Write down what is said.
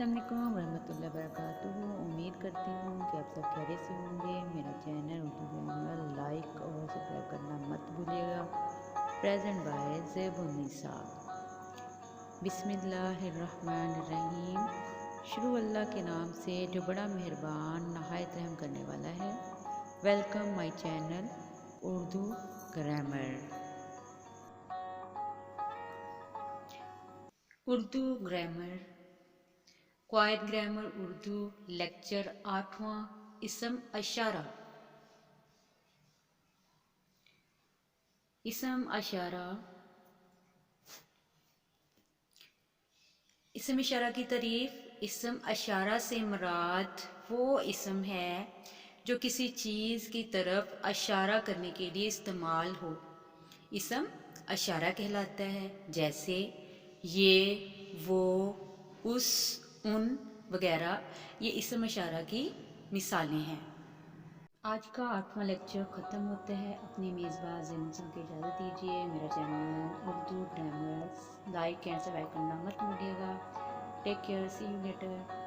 अस्सलाम वालेकुम रहमतुल्लाहि वबरकातुहू। उम्मीद करती हूँ कि आप सब खैरियत से होंगे। मेरा चैनल उर्दू ग्रामर लाइक और सब्सक्राइब करना मत भूलिएगा। Present by Zebunnisa. बिस्मिल्लाहिर्रहमानिर्रहीम। शुरू अल्लाह के नाम से जो बड़ा मेहरबान नहायत रहम करने वाला है। Welcome my channel Urdu grammar. Urdu grammar क्वायद ग्रामर उर्दू लेक्चर 8वां इसम अशारा। इसम अशारा इसम इशारा की तारीफ। इसम अशारा से मुराद वो इसम है जो किसी चीज़ की तरफ अशारा करने के लिए इस्तेमाल हो, इसम अशारा कहलाता है। जैसे ये, वो, उस, उन वगैरह, ये इसम अशारा की मिसालें हैं। आज का 8वां लेक्चर ख़त्म होता है। अपनी मेज़बान ज़ेबुन्निसा को इजाज़त दीजिए। मेरा channel Urdu grammar like and subscribe करना मत भूलिएगा। Take care, see you letter.